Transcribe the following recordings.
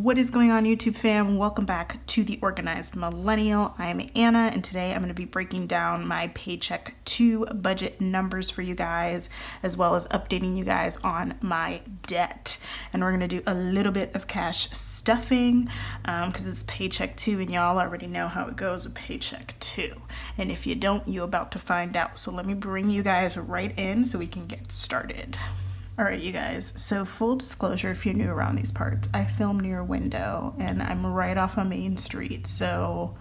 What is going on, YouTube fam? Welcome back to The Organized Millennial. I'm Anna, and today I'm going to be breaking down my Paycheck 2 budget numbers for you guys, as well as updating you guys on my debt. And we're going to do a little bit of cash stuffing because it's Paycheck 2, and y'all already know how it goes with Paycheck 2. And if you don't, you're about to find out. So let me bring you guys right in so we can get started. Alright, you guys, so full disclosure, if you're new around these parts, I film near a window and I'm right off a main street, so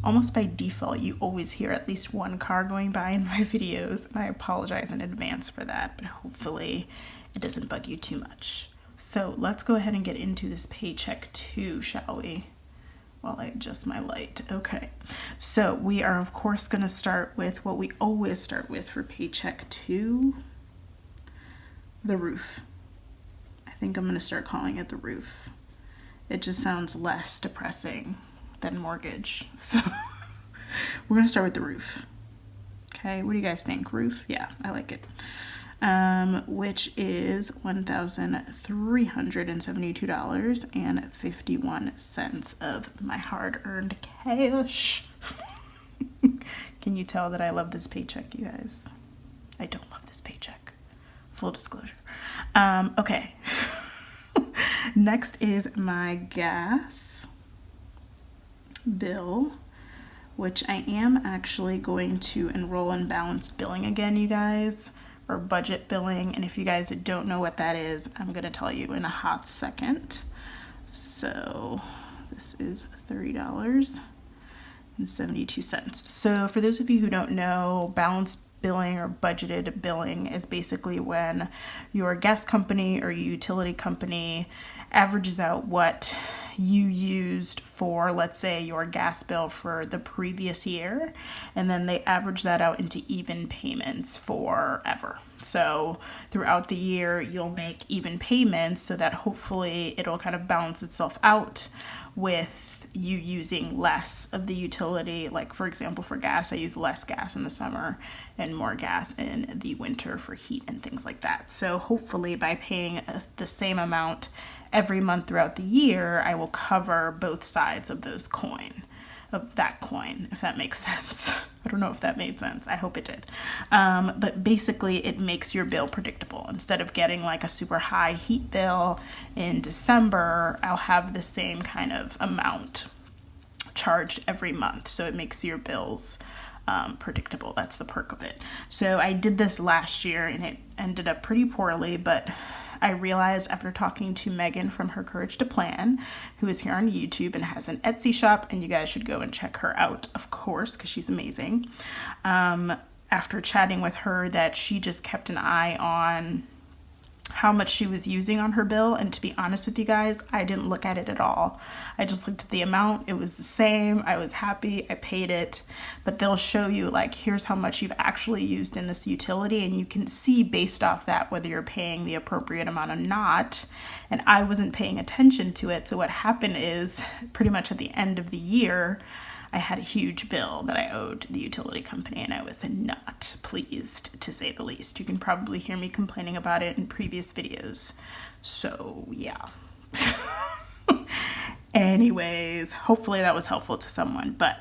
almost by default you always hear at least one car going by in my videos, and I apologize in advance for that, but hopefully it doesn't bug you too much. So let's go ahead and get into this Paycheck 2, shall we? While I adjust my light. Okay, so we are of course going to start with what we always start with for Paycheck 2. The roof. I think I'm going to start calling it the roof. It just sounds less depressing than mortgage. So we're going to start with the roof. Okay, what do you guys think? Roof? Yeah, I like it. Which is $1,372.51 of my hard-earned cash. Can you tell that I love this paycheck, you guys? I don't love this paycheck. Full disclosure. Okay. Next is my gas bill, which I am actually going to enroll in balanced billing again, you guys, or budget billing. And if you guys don't know what that is, I'm going to tell you in a hot second. So this is $30.72. So for those of you who don't know, balanced billing or budgeted billing is basically when your gas company or your utility company averages out what you used for, let's say, your gas bill for the previous year, and then they average that out into even payments forever. So throughout the year, you'll make even payments so that hopefully it'll kind of balance itself out with you using less of the utility. Like, for example, for gas, I use less gas in the summer and more gas in the winter for heat and things like that. So hopefully by paying the same amount every month throughout the year, I will cover both sides of that coin, if that makes sense. I don't know if that made sense. I hope it did. But basically it makes your bill predictable. Instead of getting like a super high heat bill in December, I'll have the same kind of amount charged every month. So it makes your bills predictable. That's the perk of it. So I did this last year and it ended up pretty poorly, but I realized after talking to Megan from Her Courage to Plan, who is here on YouTube and has an Etsy shop, and you guys should go and check her out, of course, because she's amazing. After chatting with her, that she just kept an eye on how much she was using on her bill, and to be honest with you guys, I didn't look at it at all. I just looked at the amount. It was the same. I was happy. I paid it. But they'll show you, like, here's how much you've actually used in this utility, and you can see based off that whether you're paying the appropriate amount or not. And I wasn't paying attention to it, so what happened is pretty much at the end of the year, I had a huge bill that I owed the utility company, and I was not pleased, to say the least. You can probably hear me complaining about it in previous videos. So, yeah. Anyways, hopefully that was helpful to someone. But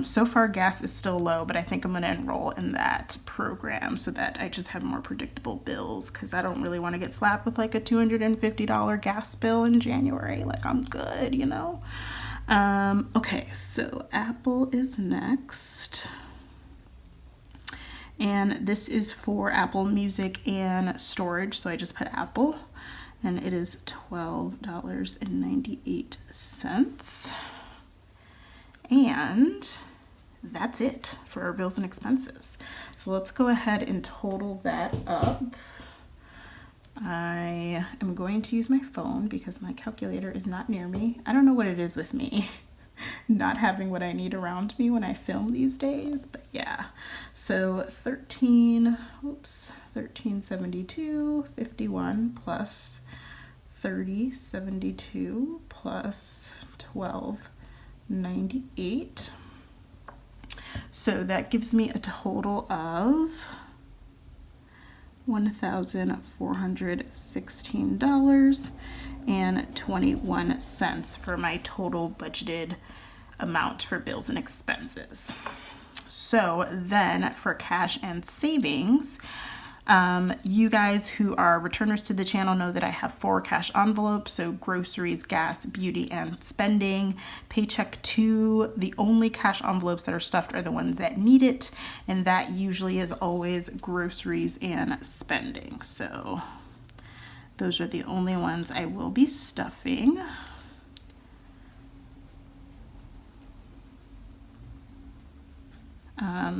so far, gas is still low, but I think I'm going to enroll in that program so that I just have more predictable bills, because I don't really want to get slapped with like a $250 gas bill in January. Like, I'm good, you know? Okay, so Apple is next. And this is for Apple Music and storage, so I just put Apple, and it is $12.98. And that's it for our bills and expenses. So let's go ahead and total that up. I am going to use my phone because my calculator is not near me. I don't know what it is with me not having what I need around me when I film these days, but yeah. So 1372.51 plus 30.72 plus 12.98. So that gives me a total of $1,416.21 for my total budgeted amount for bills and expenses. So then for cash and savings, you guys who are returners to the channel know that I have 4 cash envelopes, so groceries, gas, beauty, and spending. Paycheck 2, the only cash envelopes that are stuffed are the ones that need it, and that usually is always groceries and spending. So those are the only ones I will be stuffing.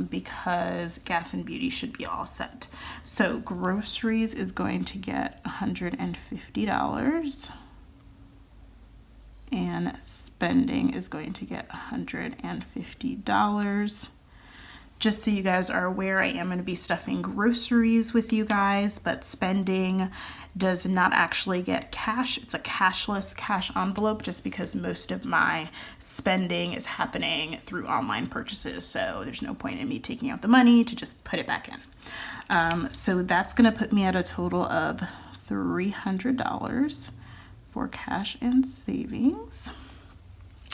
Because gas and beauty should be all set. So groceries is going to get $150 and spending is going to get $150. Just so you guys are aware, I am going to be stuffing groceries with you guys, but spending does not actually get cash. It's a cashless cash envelope just because most of my spending is happening through online purchases. So there's no point in me taking out the money to just put it back in. So that's going to put me at a total of $300 for cash and savings.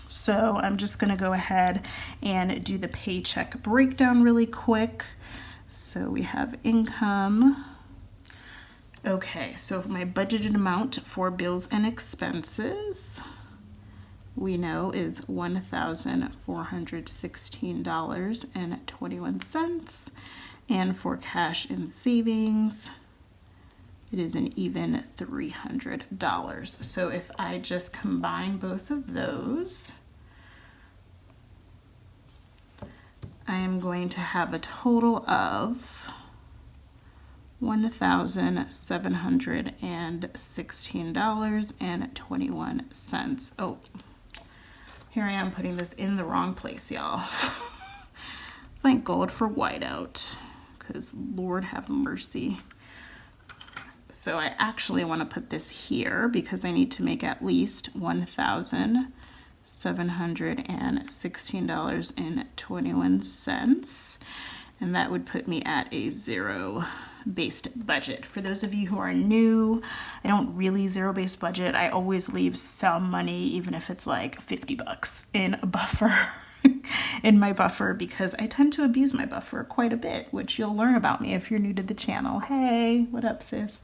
So I'm just going to go ahead and do the paycheck breakdown really quick. So we have income. Okay, so my budgeted amount for bills and expenses we know is $1,416.21. And for cash and savings, it is an even $300. So if I just combine both of those, I am going to have a total of $1,716.21. Oh, here I am putting this in the wrong place, y'all. Thank God for whiteout, because Lord have mercy. So I actually want to put this here because I need to make at least $1,716.21, and that would put me at a zero-based budget. For those of you who are new, I don't really zero-based budget. I always leave some money, even if it's like 50 bucks in a buffer. In my buffer, because I tend to abuse my buffer quite a bit, which you'll learn about me if you're new to the channel. Hey, what up, sis?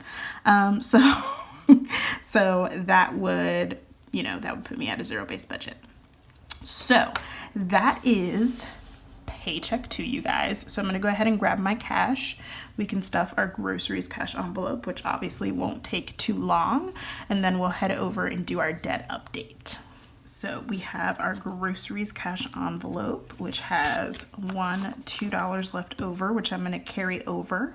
So that would, that would put me at a zero-based budget. So that is paycheck 2, you guys. So I'm going to go ahead and grab my cash. We can stuff our groceries cash envelope, which obviously won't take too long, and then we'll head over and do our debt update. So we have our groceries cash envelope, which has $2 left over, which I'm going to carry over.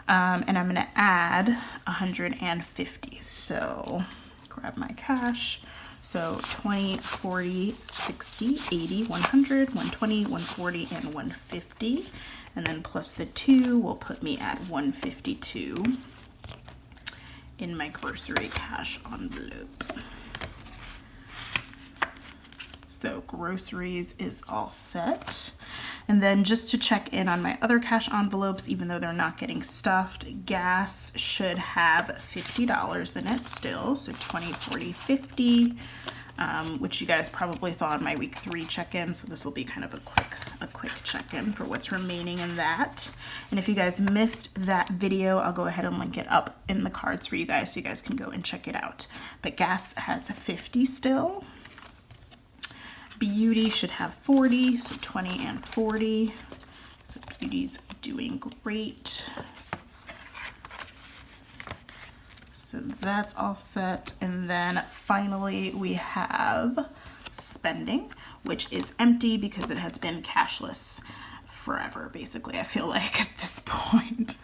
And I'm going to add 150. So grab my cash. So 20, 40, 60, 80, 100, 120, 140, and 150. And then plus the 2 will put me at 152 in my grocery cash envelope. So groceries is all set. And then just to check in on my other cash envelopes, even though they're not getting stuffed, gas should have $50 in it still. So 20, 40, 50, which you guys probably saw in my week 3 check-in. So this will be kind of a quick check-in for what's remaining in that. And if you guys missed that video, I'll go ahead and link it up in the cards for you guys so you guys can go and check it out. But gas has 50 still. Beauty should have 40, so 20 and 40. So beauty's doing great. So that's all set. And then finally we have spending, which is empty because it has been cashless forever, basically. I feel like at this point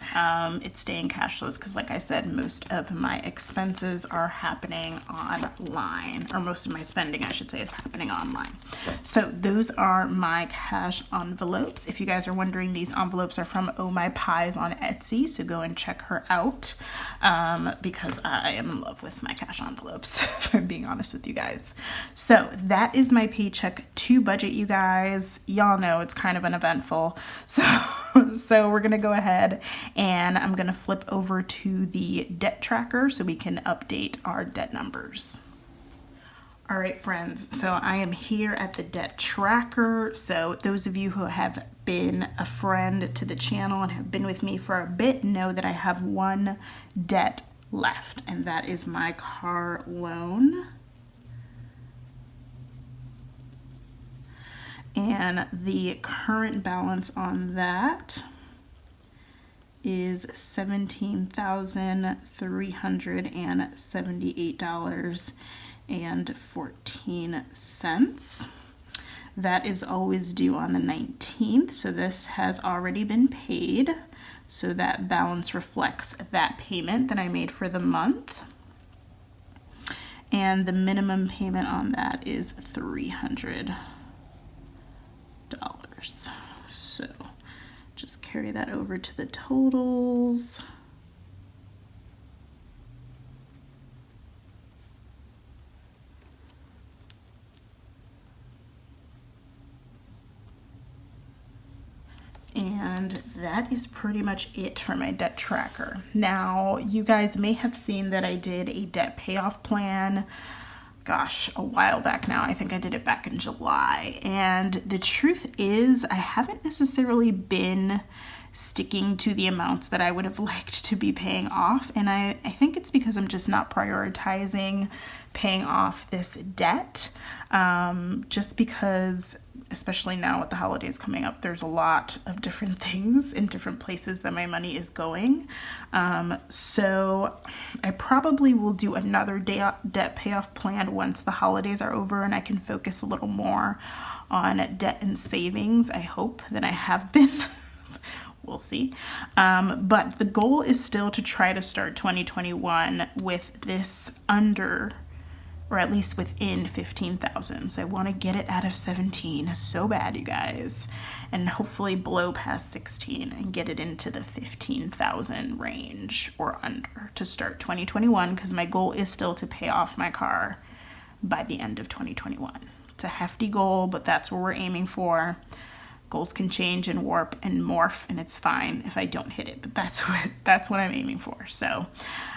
it's staying cashless because, like I said, most of my expenses are happening online, or most of my spending, I should say, is happening online. So those are my cash envelopes. If you guys are wondering, these envelopes are from Oh My Pies on Etsy, so go and check her out because I am in love with my cash envelopes, if I'm being honest with you guys. So that is my paycheck 2 budget, you guys. Y'all know it's kind of uneventful. So So we're gonna go ahead and I'm gonna flip over to the debt tracker so we can update our debt numbers. All right, friends, so I am here at the debt tracker. So those of you who have been a friend to the channel and have been with me for a bit know that I have one debt left, and that is my car loan. And the current balance on that is $17,378.14. That is always due on the 19th, so this has already been paid. So that balance reflects that payment that I made for the month. And the minimum payment on that is $300. So just carry that over to the totals. And that is pretty much it for my debt tracker. Now, you guys may have seen that I did a debt payoff plan, gosh, a while back now. I think I did it back in July. And the truth is, I haven't necessarily been sticking to the amounts that I would have liked to be paying off. And I think it's because I'm just not prioritizing paying off this debt. Just because, especially now with the holidays coming up, there's a lot of different things in different places that my money is going. So I probably will do another debt payoff plan once the holidays are over and I can focus a little more on debt and savings, I hope, than I have been. We'll see. But the goal is still to try to start 2021 with this under, or at least within 15,000. So I want to get it out of 17 so bad, you guys, and hopefully blow past 16 and get it into the 15,000 range or under to start 2021, because my goal is still to pay off my car by the end of 2021. It's a hefty goal, but that's what we're aiming for. Goals can change and warp and morph, and it's fine if I don't hit it, but that's what I'm aiming for. So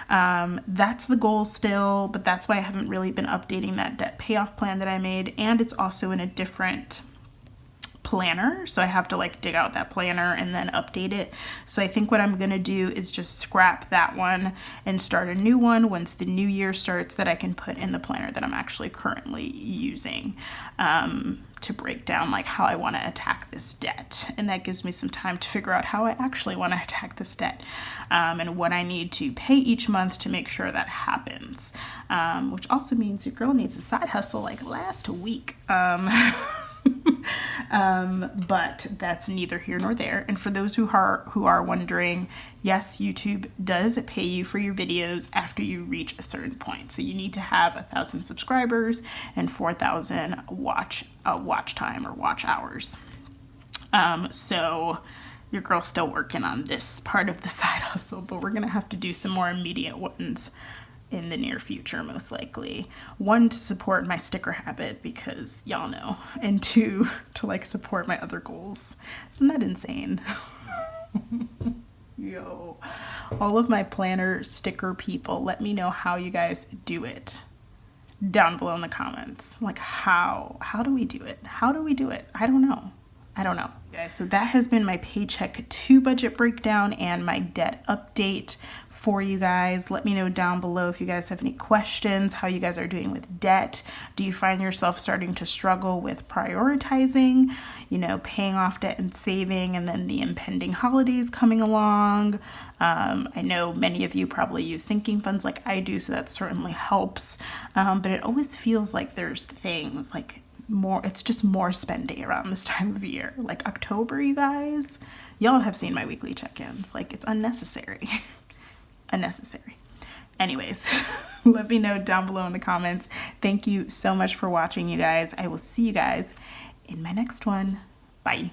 that's the goal still, but that's why I haven't really been updating that debt payoff plan that I made, and it's also in a different planner, so I have to like dig out that planner and then update it. So I think what I'm gonna do is just scrap that one and start a new one once the new year starts that I can put in the planner that I'm actually currently using to break down like how I want to attack this debt. And that gives me some time to figure out how I actually want to attack this debt and what I need to pay each month to make sure that happens, which also means your girl needs a side hustle like last week. But that's neither here nor there. And for those who are wondering, yes, YouTube does pay you for your videos after you reach a certain point. So you need to have 1,000 subscribers and 4,000 watch time or watch hours. So your girl's still working on this part of the side hustle, but we're gonna have to do some more immediate ones in the near future, most likely. One, to support my sticker habit, because y'all know, and two, to like support my other goals. Isn't that insane? Yo, all of my planner sticker people, let me know how you guys do it down below in the comments. Like how do we do it? How do we do it? I don't know. Guys, so that has been my Paycheck 2 budget breakdown and my debt update for you guys. Let me know down below if you guys have any questions, how you guys are doing with debt. Do you find yourself starting to struggle with prioritizing, paying off debt and saving, and then the impending holidays coming along? I know many of you probably use sinking funds like I do, so that certainly helps. But it always feels like there's things like it's just more spending around this time of year. Like October, you guys, y'all have seen my weekly check-ins. Like, it's unnecessary. Unnecessary. Anyways, let me know down below in the comments. Thank you so much for watching, you guys. I will see you guys in my next one. Bye.